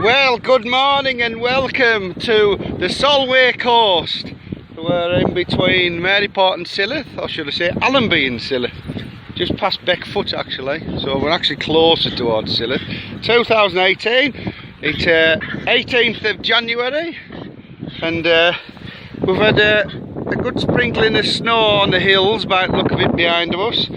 Well, good morning and welcome to the Solway coast. We're in between Maryport and Silloth, or should I say Allenby and Silloth. Just past Beckfoot actually, so we're actually closer towards Silloth. 2018, it's 18th of January, and we've had a good sprinkling of snow on the hills by the look of it behind us.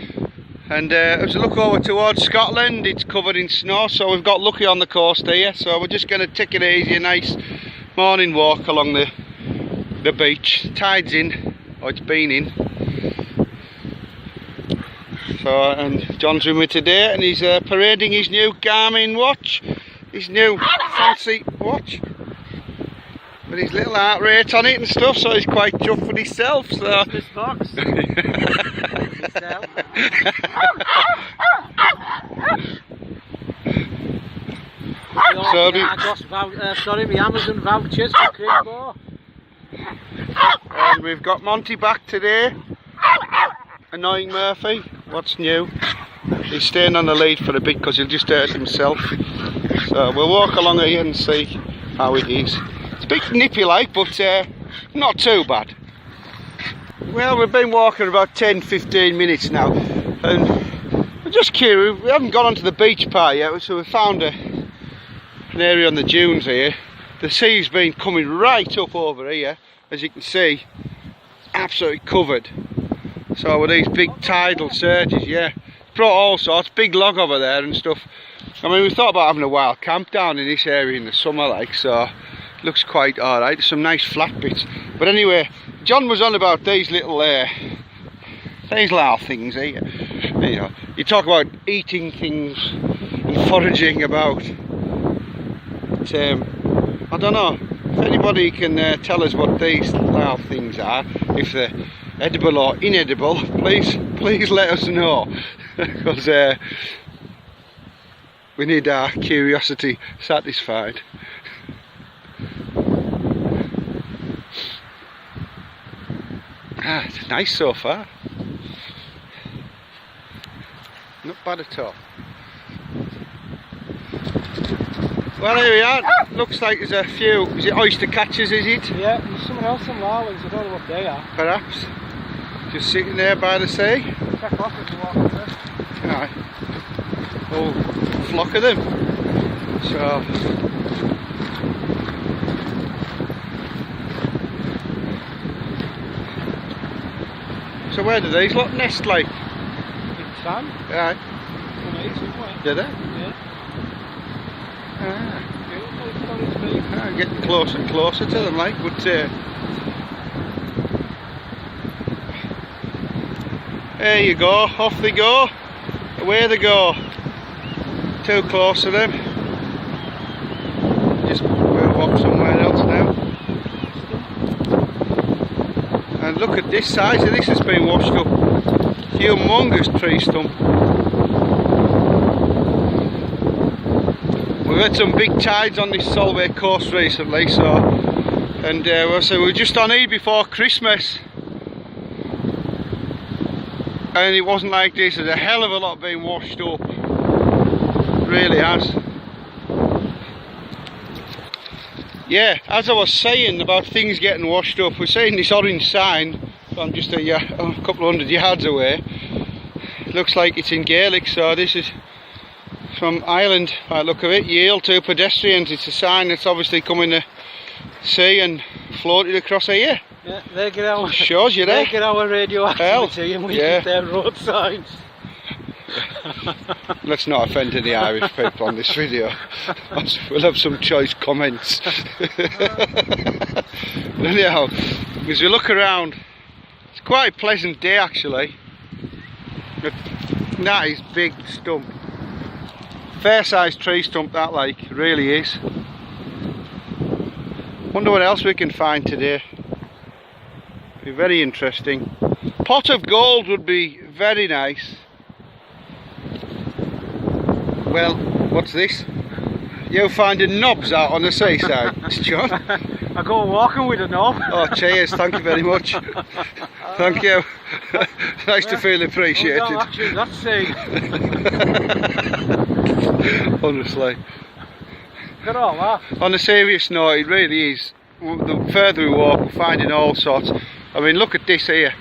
And as we look over towards Scotland, it's covered in snow, so we've got lucky on the coast here. So we're just going to take it easy, a nice morning walk along the beach. Tide's in, or it's been in. So, and John's with me today, and he's parading his new Garmin watch, his new fancy watch, with his little heart rate on it and stuff. So he's quite chuffed with himself. So. This box. Sorry, my Amazon vouchers for Crimbo. And we've got Monty back today. Annoying Murphy. What's new? He's staying on the lead for a bit because he'll just hurt himself. So we'll walk along here and see how it is. It's a bit nippy like, but not too bad. Well, we've been walking about 10-15 minutes now, and we're just curious. We haven't got onto the beach part yet, so we found an area on the dunes here. The sea's been coming right up over here, as you can see, absolutely covered. So with these big tidal surges, yeah, brought all sorts, big log over there and stuff. I mean, we thought about having a wild camp down in this area in the summer, like, so it looks quite alright. There's some nice flat bits, but anyway, John was on about these little things here. You know, you talk about eating things and foraging about. But, I don't know if anybody can tell us what these little things are. If they're edible or inedible, please let us know, because we need our curiosity satisfied. Ah, it's nice so far. Not bad at all. Well, here we are. Looks like there's a few. Is it oyster catchers, is it? Yeah, there's someone else in Marlins. I don't know what they are. Perhaps. Just sitting there by the sea. Check off if you walk up there. Aye. Oh, flock of them. So where do these lot nest like? In sand. Aye. Do they? Yeah. Ah. Getting closer and closer to them, like, but there you go, off they go, away they go. Too close to them. Just we'll walk somewhere else now. And look at this size of this has been washed up. Humongous tree stump. We've had some big tides on this Solway coast recently, so, and we were just on here before Christmas, and it wasn't like this. There's a hell of a lot being washed up. It really has. Yeah, as I was saying about things getting washed up, we're seeing this orange sign from just a couple of hundred yards away. It looks like it's in Gaelic, so this is from Ireland by the look of it. Yield to pedestrians. It's a sign that's obviously coming to sea and floated across here. Yeah, they get our, shows you there. They get our radioactivity and we get their road signs. Let's not offend any Irish people on this video. We'll have some choice comments. Anyhow, as we look around, it's quite a pleasant day actually. That is big stump. Fair sized tree stump that, like, really is. Wonder what else we can find today. Be very interesting. Pot of gold would be very nice. Well, what's this? You're finding knobs out on the seaside, John? I go walking with a knob. Oh, cheers, thank you very much. Thank you. Nice to feel appreciated. Oh, no, actually, that's honestly. Look at all that. On a serious note, it really is. The further we walk, we're finding all sorts. I mean, look at this here.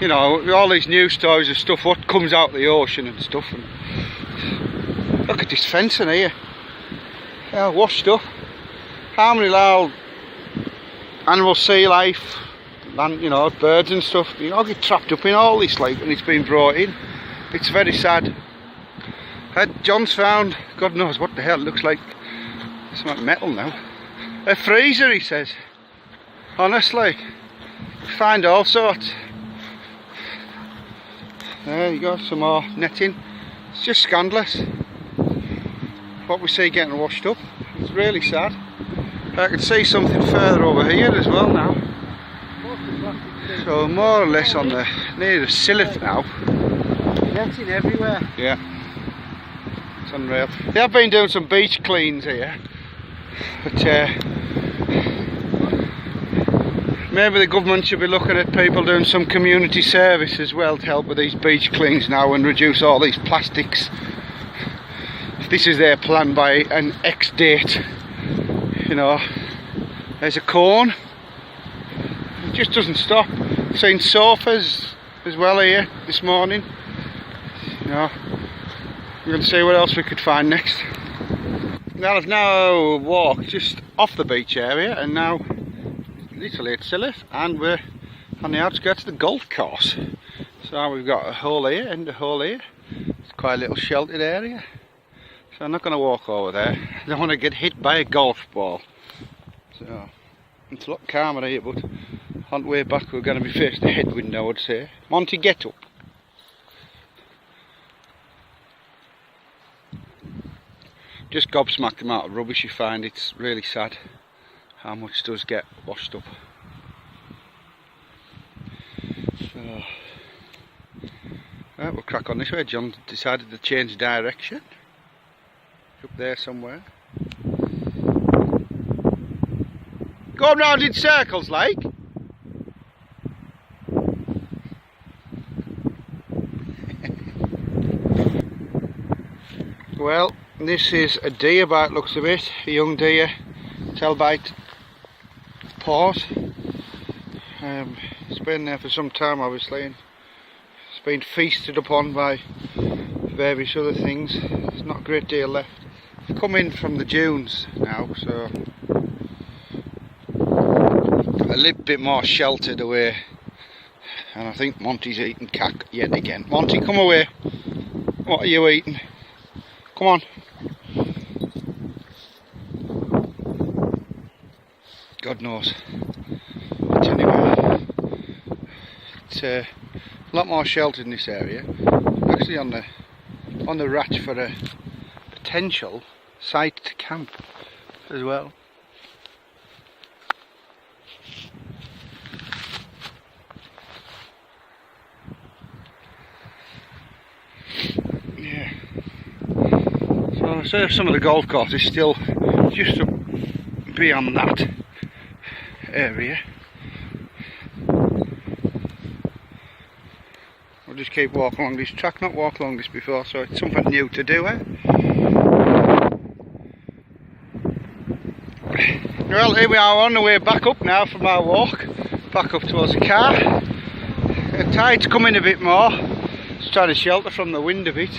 You know, all these news stories of stuff, what comes out of the ocean and stuff. And look at this fencing here. Yeah, washed up. How many little animal sea life, land, you know, birds and stuff, you know, get trapped up in all this, like, when it's been brought in. It's very sad. John's found, God knows what the hell it looks like. It's like metal now. A freezer, he says. Honestly, find all sorts. There you go, some more netting. It's just scandalous what we see getting washed up. It's really sad. I can see something further over here as well now. So more or less on the near the Silith now. Netting everywhere. Yeah, it's unreal. They have been doing some beach cleans here, but maybe the government should be looking at people doing some community service as well to help with these beach cleans now and reduce all these plastics. If this is their plan by an X date, you know, there's a cone. It just doesn't stop. I've seen sofas as well here this morning. You know, we're going to see what else we could find next. Well, I've now walked just off the beach area and now literally at Silith, and we're on the outskirts of the golf course. So we've got a hole here and a hole here. It's quite a little sheltered area. So I'm not going to walk over there. I don't want to get hit by a golf ball. So it's a lot calmer here, but on the way back we're going to be facing a headwind, I would say. Monty, get up. Just gobsmacked the amount of rubbish you find. It's really sad how much does get washed up. So, right, we'll crack on this way. John decided to change direction. Up there somewhere. Going round in circles like. Well, this is a deer by it looks of it, a young deer, tell by its paws. It's been there for some time obviously, and it's been feasted upon by various other things. There's not a great deal left. I've come in from the dunes now, so a little bit more sheltered away, and I think Monty's eating cack yet again. Monty, come away. What are you eating? Come on. God knows. But anyway, it's a lot more sheltered in this area. Actually on the ratch for a potential site to camp as well. Yeah. So say some of the golf course is still just up beyond that area. We'll just keep walking along this track, not walked along this before, so it's something new to do, eh? Well, here we are on the way back up now from our walk, back up towards the car. The tide's coming a bit more, just trying to shelter from the wind a bit.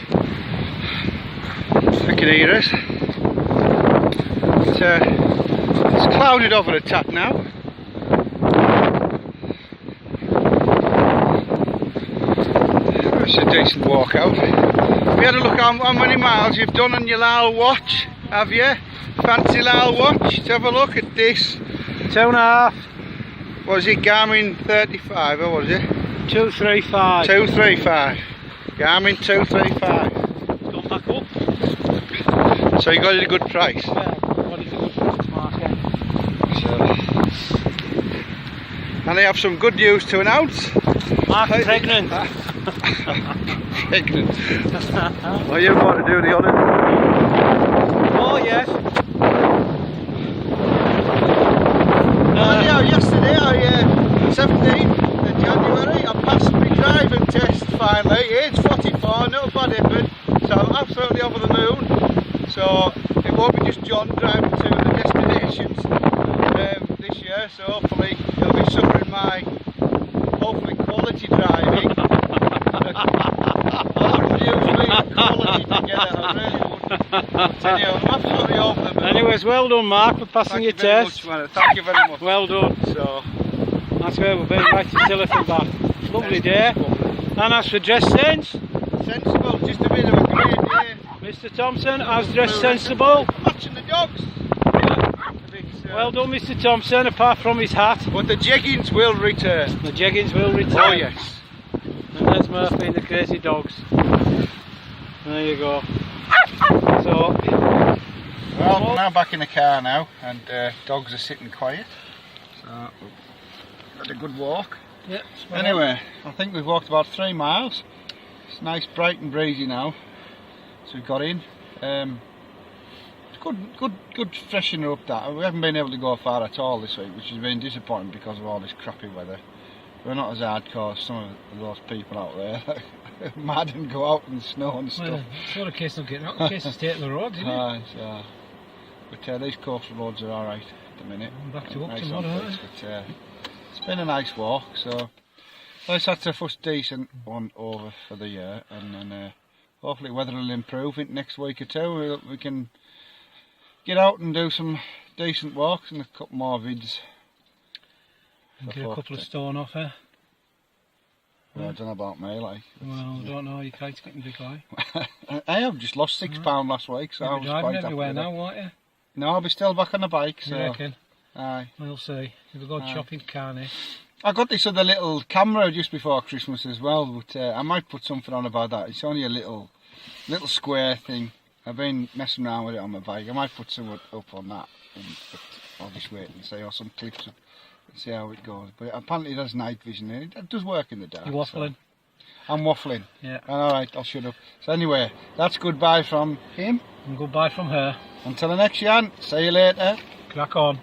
I can hear us. It's clouded over a tad now. It's a decent walk out. Have you had a look at how many miles you've done on your little watch? Have you? Fancy little watch? Let's have a look at this. 2.5. Was it Garmin 35 or was it? 235. 235. Garmin 235. Gone back up. So you got it at a good price. Yeah, what is a good price market? And they have some good news to announce. Mark's pregnant. Pregnant. Well, you want to do the honour? Oh yes. Yeah, yesterday, 17th of January, I passed my driving test finally, age 44, no bad effort, so I'm absolutely on driving to the destinations this year, so hopefully he'll be suffering my hopefully quality driving. I would use me and quality together, I really would. But anyway, I'm absolutely over the moon. Anyways, well done, Mark, for passing your test. Thank you very much. Well done. So, That's where we've been, right to Tillotson back. Lovely day. And as for dress sense, sensible, just a bit of a great day. Mr Thompson has dressed sensible. Watching the dogs. A bit, Well done, Mr Thompson, apart from his hat. but the jeggings will return. The jeggings will return. Oh yes. And there's Murphy and the crazy dogs. There you go. So, Well, we're now back in the car now, and dogs are sitting quiet. So, we've had a good walk. yeah. Anyway, I think we've walked about 3 miles. It's nice, bright and breezy now. So we got in. It's good freshener up that. We haven't been able to go far at all this week, which has been disappointing because of all this crappy weather. We're not as hardcore as some of those people out there. Mad and go out in the snow and stuff. Well, it's not a case of getting out, it's a case of taking the roads, isn't it? Aye, so, but these coastal roads are alright at the minute. Back to Nice Upton, on aren't place, but, it's been a nice walk, so at least that's the first decent one over for the year, and then hopefully weather will improve in next week or two. We can get out and do some decent walks and a couple more vids. Get a couple of stone off her. Well, I don't know about me, like. Well, I don't know, your kite's getting big, like. I have just lost £6 last week, so I You'll was be driving quite happy everywhere with now, that. won't you? No, I'll be still back on the bike, so. You reckon? Aye. We'll see. If we go Aye. shopping, can't we? I got this other little camera just before Christmas as well, but I might put something on about that. It's only a little square thing. I've been messing around with it on my bike. I might put something up on that, but I'll just wait and see, or some clips up and see how it goes. But apparently it has night vision in it. It does work in the dark. You waffling? So. I'm waffling. Yeah. Alright, I'll shut up. So anyway, that's goodbye from him. And goodbye from her. Until the next Jan, see you later. Crack on.